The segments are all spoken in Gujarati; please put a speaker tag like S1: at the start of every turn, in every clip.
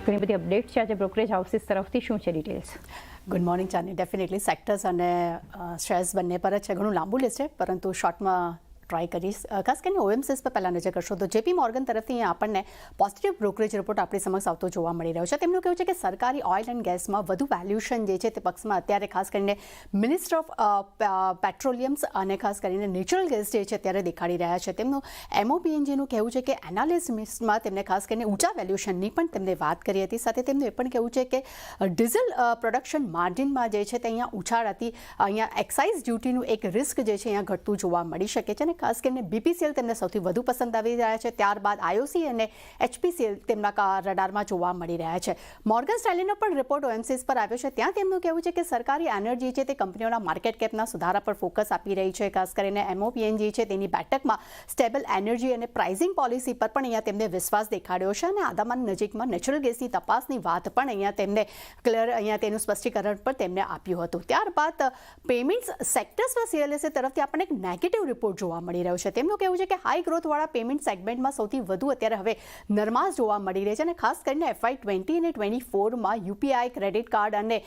S1: ઘણી બધી અપડેટ છે આજે બ્રોકરેજ હાઉસીસ તરફથી શું છે ડિટેલ્સ?
S2: ગુડ મોર્નિંગ ચાની. ડેફિનેટલી સેક્ટર્સ અને શેર્સ બંને પર જ છે. ઘણું લાંબુ લિસ્ટ છે પરંતુ શોર્ટમાં ટ્રાય કરીશ. ખાસ કરીને ઓએમસીએસ પર પહેલાં નજર કરશો તો જેપી મોર્ગન તરફથી અહીંયા આપણને પોઝિટિવ બ્રોકરેજ રિપોર્ટ આપણી સમક્ષ આવતો જોવા મળી રહ્યો છે. તેમનું કહેવું છે કે સરકારી ઓઇલ એન્ડ ગેસમાં વધુ વેલ્યુએશન જે છે તે પક્ષમાં અત્યારે ખાસ કરીને મિનિસ્ટર ઓફ પેટ્રોલિયમ્સ અને ખાસ કરીને નેચરલ ગેસ જે છે અત્યારે દેખાડી રહ્યા છે. તેમનું એમઓપીએનજીનું કહેવું છે કે એનાલિસ્ટમાં તેમને ખાસ કરીને ઊંચા વેલ્યુએશનની પણ તેમને વાત કરી હતી. સાથે તેમનું એ પણ કહેવું છે કે ડીઝલ પ્રોડક્શન માર્જિનમાં જે છે તે અહીંયા ઉછાળ હતી. અહીંયા એક્સાઇઝ ડ્યુટીનું એક રિસ્ક જે છે અહીંયા ઘટતું જોવા મળી શકે છે અને ખાસ કરીને બીપીસીએલ તેમને સૌથી વધુ પસંદ આવી રહ્યા છે. ત્યારબાદ આઈઓસી અને એચપીસીએલ તેમના રડારમાં જોવા મળી રહ્યા છે. મોર્ગન સ્ટેનલીનો પણ રિપોર્ટ ઓએમસીએસ પર આવ્યો છે. ત્યાં તેમનું કહેવું છે કે સરકારી એનર્જી છે તે કંપનીઓના માર્કેટ કેપના સુધારા પર ફોકસ આપી રહી છે. ખાસ કરીને એમઓપીએનજી છે તેની બેઠકમાં સ્ટેબલ એનર્જી અને પ્રાઇઝિંગ પોલિસી પર પણ અહીંયા તેમને વિશ્વાસ દેખાડ્યો છે અને આદામાન નજીકમાં નેચરલ ગેસની તપાસની વાત પણ અહીંયા તેમને ક્લિયર અહીંયા તેનું સ્પષ્ટીકરણ પણ તેમને આપ્યું હતું. ત્યારબાદ પેમેન્ટ્સ સેક્ટર્સ પર સીએલએસએ તરફથી આપણને એક નેગેટિવ રિપોર્ટ જોવા મળી રહ્યો છે. તેમનું કહેવું છે કે હાઈ ગ્રોથવાળા પેમેન્ટ સેગમેન્ટમાં સૌથી વધુ અત્યારે હવે નરમાશ જોવા મળી રહી છે અને ખાસ કરીને FY20 અને 24માં યુપીઆઈ, ક્રેડિટ કાર્ડ અને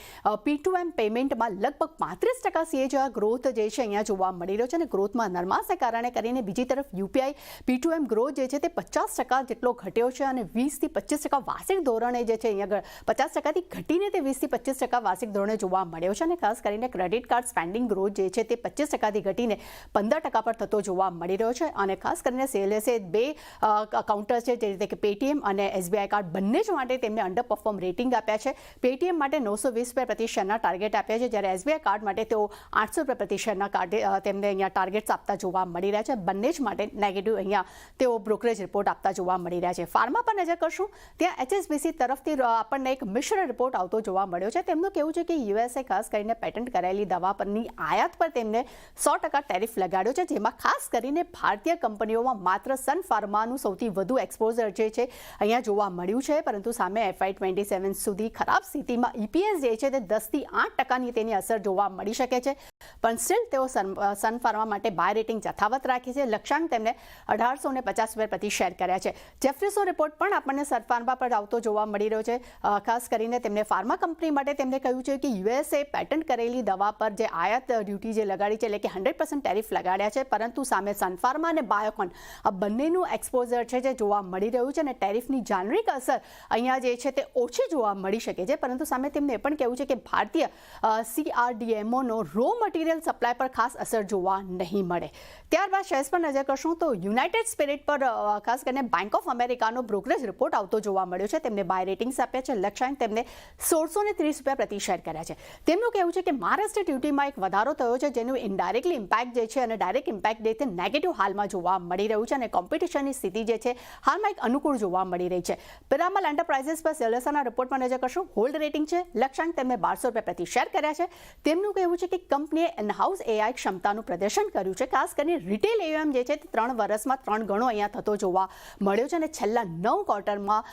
S2: P2M પેમેન્ટમાં લગભગ 35% CAGR ગ્રોથ જે છે અહીંયા જોવા મળી રહ્યો છે અને ગ્રોથમાં નરમાશને કારણે કરીને બીજી તરફ યુપીઆઈ P2M ગ્રોથ જે છે તે 50% જેટલો ઘટ્યો છે અને 20થી 25% વાર્ષિક ધોરણે જે છે અહીંયા 50%થી ઘટીને તે 20થી 25% વાર્ષિક ધોરણે જોવા મળ્યો છે અને ખાસ કરીને ક્રેડિટ કાર્ડ સ્પેન્ડિંગ ગ્રોથ જે છે તે 25%થી ઘટીને 15% પર થતો જોવા મળી રહ્યો છે. અને ખાસ કરીને સીએલએસએ બે કાઉન્ટર છે જે રીતે કે પેટીએમ અને એસબીઆઈ કાર્ડ બંને જ માટે તેમને અંડર પરફોર્મ રેટિંગ આપ્યા છે. પેટીએમ માટે 920 પ્રતિ શેરના ટાર્ગેટ આપ્યા છે જ્યારે એસબીઆઈ કાર્ડ માટે તેઓ 800 પ્રતિ શેરના તેમને અહીંયા ટાર્ગેટ્સ આપતા જોવા મળી રહ્યા છે. બંને જ માટે નેગેટિવ અહીંયા તેઓ બ્રોકરેજ રિપોર્ટ આપતા જોવા મળી રહ્યા છે. ફાર્મા પર નજર કરશું ત્યાં એચએસબીસી તરફથી આપણને એક મિશ્ર રિપોર્ટ આવતો જોવા મળ્યો છે. તેમનું કહેવું છે કે યુએસએ ખાસ કરીને પેટન્ટ કરાયેલી દવા પરની આયાત પર તેમને 100% ટેરિફ લગાડ્યો છે જેમાં ખાસ કરીને ભારતીય કંપનીઓમાં માત્ર સન ફાર્માનું સૌથી વધુ એક્સપોઝર જે છે અહીંયા જોવા મળ્યું છે. પરંતુ સામે FY27 સુધી ખરાબ સ્થિતિમાં EPS જે છે તે 10થી 8%ની તેની અસર જોવા મળી શકે છે. પણ સ્ટીલ તેઓ સન ફાર્મા માટે બાય રેટિંગ યથાવત રાખે છે. લક્ષ્યાંક તેમને 1850 પ્રતિ શેર કર્યા છે. જેફરીસો રિપોર્ટ પણ આપણને સન ફાર્મા પર આવતો જોવા મળી રહ્યો છે. ખાસ કરીને તેમને ફાર્મા કંપની માટે તેમને કહ્યું છે કે યુએસએ પેટન્ટ કરેલી દવા પર જે આયાત ડ્યુટી જે લગાડી છે એટલે કે 100% ટેરિફ લગાડ્યા છે. પરંતુ સામે સનફાર્મા અને બાયોકોન આ બંનેનું એક્સપોઝર છે જે જોવા મળી રહ્યું છે અને ટેરિફની જાનરિક અસર અહીંયા જે છે તે ઓછી જોવા મળી શકે છે. પરંતુ સામે તેમને એ પણ કહેવું છે કે ભારતીય CRDMOનો રો મટીરિયલ સપ્લાય પર ખાસ અસર જોવા નહીં મળે. ત્યારબાદ શેર્સ પર નજર કરશું તો યુનાઇટેડ સ્પિરિટ પર ખાસ કરીને બેંક ઓફ અમેરિકાનો બ્રોકરેજ રિપોર્ટ આવતો જોવા મળ્યો છે. તેમને બાય રેટિંગ્સ આપ્યા છે. લક્ષ્યાંક તેમને 1630 પ્રતિ શેર કર્યા છે. તેમનું કહેવું છે કે મહારાષ્ટ્ર ડ્યુટીમાં એક વધારો થયો છે જેનું ઇનડાયરેક્ટલી ઇમ્પેક્ટ જે છે અને ડાયરેક્ટ ઇમ્પેક્ટ જે તે નેગેટિવ હાલમાં જોવા મળી રહ્યું છે અને કોમ્પિટિશનની સ્થિતિ જે છે હાલમાં એક અનુકૂળ જોવા મળી રહી છે. પિરામલ એન્ટરપ્રાઇઝીસ પર સેલેસાના રિપોર્ટમાં નજર કરશું. હોલ્ડ રેટિંગ છે. લક્ષ્યાંક તેમને 1200 પ્રતિ શેર કર્યા છે. તેમનું કહેવું છે કે કંપનીએ ઇનહાઉસ AI ક્ષમતાનું પ્રદર્શન કર્યું છે. ખાસ કરીને રિટેલ AUM જે છે તે 3 વર્ષમાં 3 ગણો અહીંયા થતો જોવા મળ્યો છે અને છેલ્લા 9 ક્વાર્ટરમાં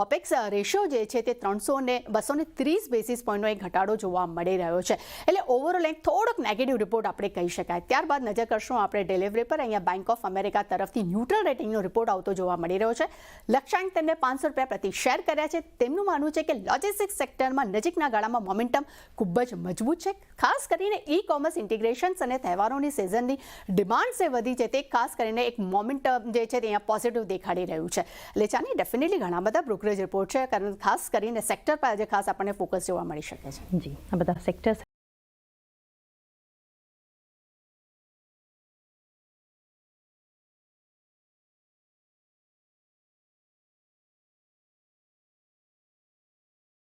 S2: ઓપેક્સ રેશિયો જે છે તે 230 બેસિસ પોઈન્ટનો એક ઘટાડો જોવા મળી રહ્યો છે. એટલે ઓવરઓલ એક થોડોક નેગેટિવ રિપોર્ટ આપણે કહી શકાય. ત્યારબાદ નજર કરશું આપણે ડિલિવરી પર. અહીંયા બેંક ઓફ અમેરિકા તરફથી ન્યુટ્રલ રેટિંગનો રિપોર્ટ આવતો જોવા મળી રહ્યો છે. લક્ષ્યાંક તેમને 500 પ્રતિ શેર કર્યા છે. તેમનું માનવું છે કે લોજિસ્ટિક્સ સેક્ટરમાં નજીકના ગાળામાં મોમેન્ટમ ખૂબ જ મજબૂત છે. ખાસ કરીને ઈ-કોમર્સ ઇન્ટિગ્રેશન્સ અને તહેવારોની સિઝનની ડિમાન્ડ છે વધી છે તે ખાસ કરીને એક મોમેન્ટમ જે છે તે અહીંયા પોઝિટિવ દેખાડી રહ્યું છે. એટલે ચાની ડેફિનેટલી ઘણા બધા બ્રોકરેજ રિપોર્ટ છે કારણ ખાસ કરીને સેક્ટર પર આજે ખાસ આપણને ફોકસ જોવા મળી શકે છે.
S1: જી, આ બધા સેક્ટર્સ